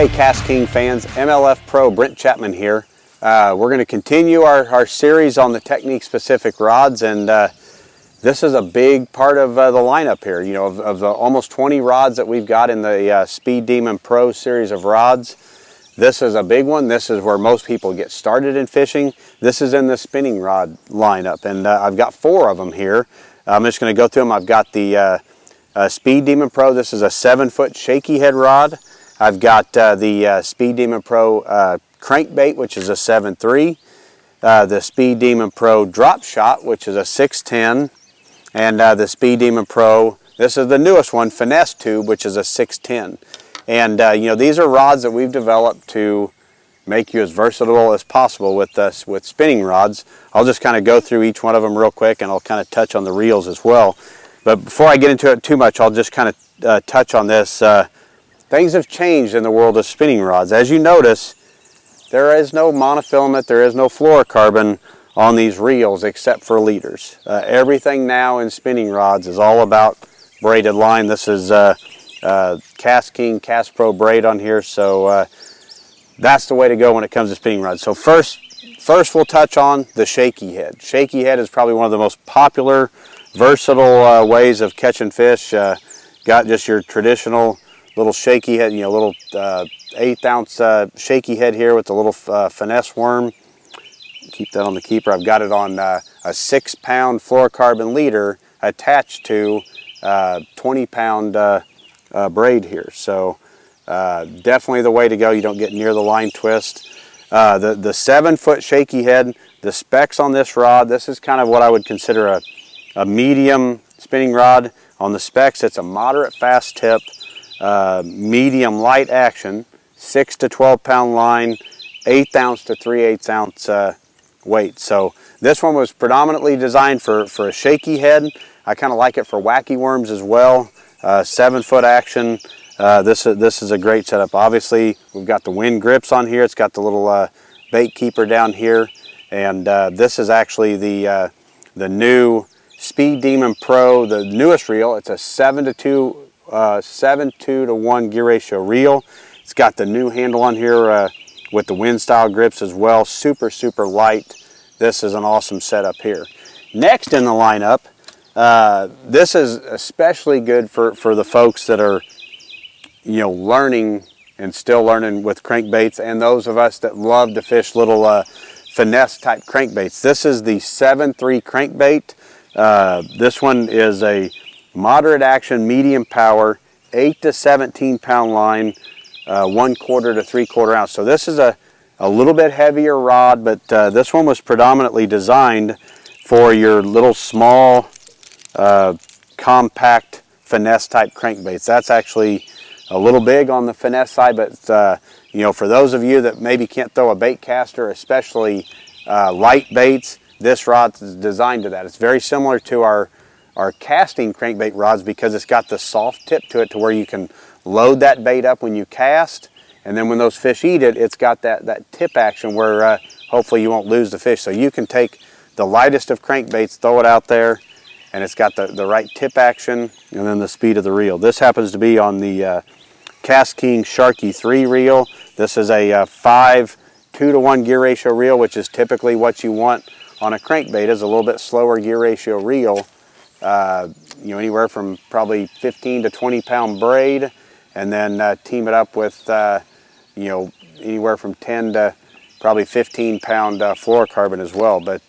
Hey KastKing fans, MLF Pro Brent Chapman here. We're going to continue our series on the technique specific rods, and this is a big part of the lineup here. You know, of the almost 20 rods that we've got in the Speed Demon Pro series of rods, this is a big one. This is where most people get started in fishing. This is in the spinning rod lineup, and I've got 4 of them here. I'm just going to go through them. I've got the Speed Demon Pro. This is a 7-foot shaky head rod. I've got the Speed Demon Pro crankbait, which is a 7.3. The Speed Demon Pro Dropshot, which is a 6.10. And the Speed Demon Pro, this is the newest one, Finesse Tube, which is a 6.10. And you know, these are rods that we've developed to make you as versatile as possible with spinning rods. I'll just kind of go through each one of them real quick, and I'll kind of touch on the reels as well. But before I get into it too much, I'll just kind of touch on this. Things have changed in the world of spinning rods. As you notice, there is no monofilament, there is no fluorocarbon on these reels except for leaders. Everything now in spinning rods is all about braided line. This is KastKing KastPro braid on here, so that's the way to go when it comes to spinning rods. So first we'll touch on the shaky head. Shaky head is probably one of the most popular, versatile ways of catching fish. Got just your traditional little shaky head, you know, little 1/8 ounce shaky head here with a little finesse worm. Keep that on the keeper. I've got it on a 6-pound fluorocarbon leader attached to 20-pound braid here. So definitely the way to go. You don't get near the line twist. The 7-foot shaky head, the specs on this rod, this is kind of what I would consider a medium spinning rod. On the specs, it's a moderate fast tip, medium light action, 6 to 12 pound line, 1/8 ounce to 3/8 ounce weight. So this one was predominantly designed for a shaky head. I kind of like it for wacky worms as well. 7-foot action. This is a great setup. Obviously, we've got the wind grips on here. It's got the little bait keeper down here, and this is actually the new Speed Demon Pro, the newest reel. It's a 7:2 to 1 gear ratio reel. It's got the new handle on here with the wind style grips as well. Super light. This is an awesome setup here. Next in the lineup, this is especially good for the folks that are, you know, learning and still learning with crankbaits, and those of us that love to fish little finesse type crankbaits. This is the 7.3 crankbait. This one is a moderate action, medium power, 8 to 17 pound line, 1/4 to 3/4 ounce. So this is a little bit heavier rod, but this one was predominantly designed for your little small, compact finesse type crankbaits. That's actually a little big on the finesse side, but you know, for those of you that maybe can't throw a bait caster, especially light baits, this rod is designed to that. It's very similar to our casting crankbait rods because it's got the soft tip to it to where you can load that bait up when you cast, and then when those fish eat it, it's got that tip action where hopefully you won't lose the fish. So you can take the lightest of crankbaits, throw it out there, and it's got the right tip action and then the speed of the reel. This happens to be on the KastKing Sharky 3 reel. This is a 5:2 to 1 gear ratio reel, which is typically what you want on a crankbait, is a little bit slower gear ratio reel. You know, anywhere from probably 15 to 20 pound braid, and then team it up with you know, anywhere from 10 to probably 15 pound fluorocarbon as well. But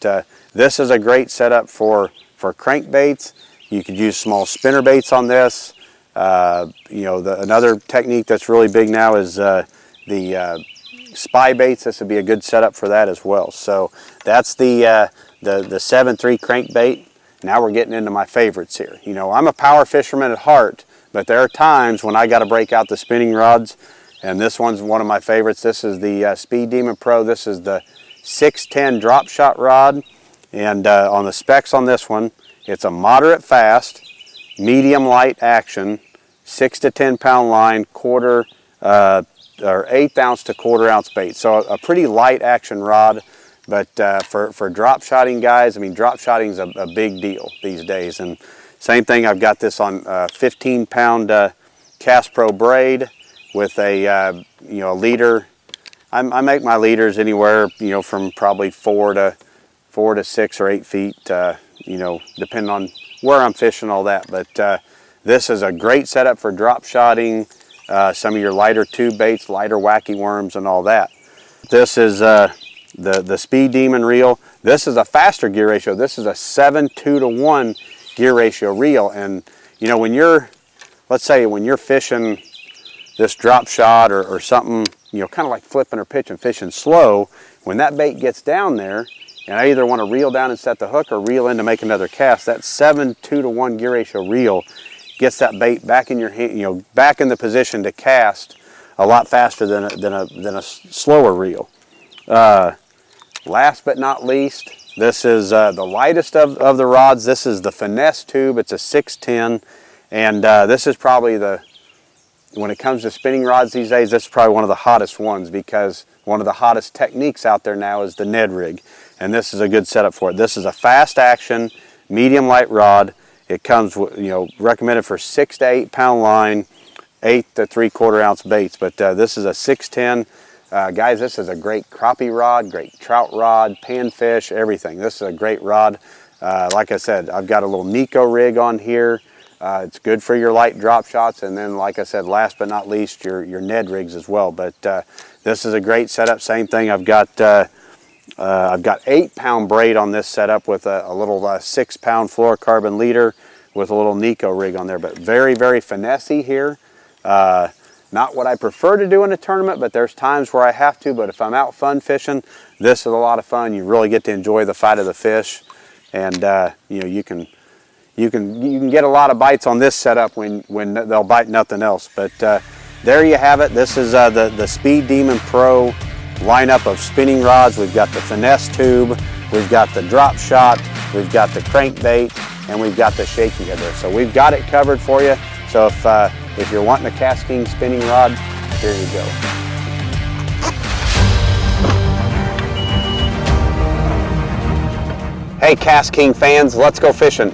this is a great setup for crankbaits. You could use small spinner baits on this. You know, another technique that's really big now is the spy baits. This would be a good setup for that as well. So that's the 7.3 crankbait. Now we're getting into my favorites here. You know, I'm a power fisherman at heart, but there are times when I got to break out the spinning rods, and this one's one of my favorites. This is the Speed Demon Pro. This is the 6.10 Dropshot Rod, and on the specs on this one, it's a moderate fast, medium light action, 6 to 10 pound line, or 1/8 ounce to 1/4 ounce bait. So a pretty light action rod. But for drop shotting guys, I mean, drop shotting is a big deal these days. And same thing, I've got this on 15 pound KastPro braid, with a you know, a leader. I make my leaders anywhere, you know, from probably 4 to 6 or 8 feet, you know, depending on where I'm fishing, all that. But this is a great setup for drop shotting, some of your lighter tube baits, lighter wacky worms, and all that. This is the Speed Demon reel. This is a faster gear ratio. This is a 7:2-to-1 gear ratio reel. And you know, when you're, let's say when you're fishing this drop shot or something, you know, kind of like flipping or pitching, fishing slow, when that bait gets down there, and I either want to reel down and set the hook or reel in to make another cast, that 7:2-to-1 gear ratio reel gets that bait back in your hand, you know, back in the position to cast a lot faster than a slower reel. Last but not least, this is the lightest of the rods. This is the Finesse Tube. It's a 610, and this is probably when it comes to spinning rods these days, this is probably one of the hottest ones, because one of the hottest techniques out there now is the Ned Rig, and this is a good setup for it. This is a fast action, medium light rod. It comes, you know, recommended for 6 to 8 pound line, 8 to 3/4 ounce baits. But this is a 610. Guys, this is a great crappie rod, great trout rod, panfish, everything. This is a great rod. Like I said, I've got a little Nico rig on here. It's good for your light drop shots, and then, like I said, last but not least, your Ned Rigs as well. But this is a great setup. Same thing. I've got 8 pound braid on this setup with a little 6 pound fluorocarbon leader with a little Nico rig on there. But very, very finessey here. Not what I prefer to do in a tournament, but there's times where I have to. But if I'm out fun fishing, this is a lot of fun. You really get to enjoy the fight of the fish, and you know, you can get a lot of bites on this setup when they'll bite nothing else. But there you have it. This is the Speed Demon Pro lineup of spinning rods. We've got the Finesse Tube, we've got the Dropshot, we've got the crankbait, and we've got the Shaky Head there. So we've got it covered for you. So if you're wanting a KastKing spinning rod, here you go. Hey KastKing fans, let's go fishing.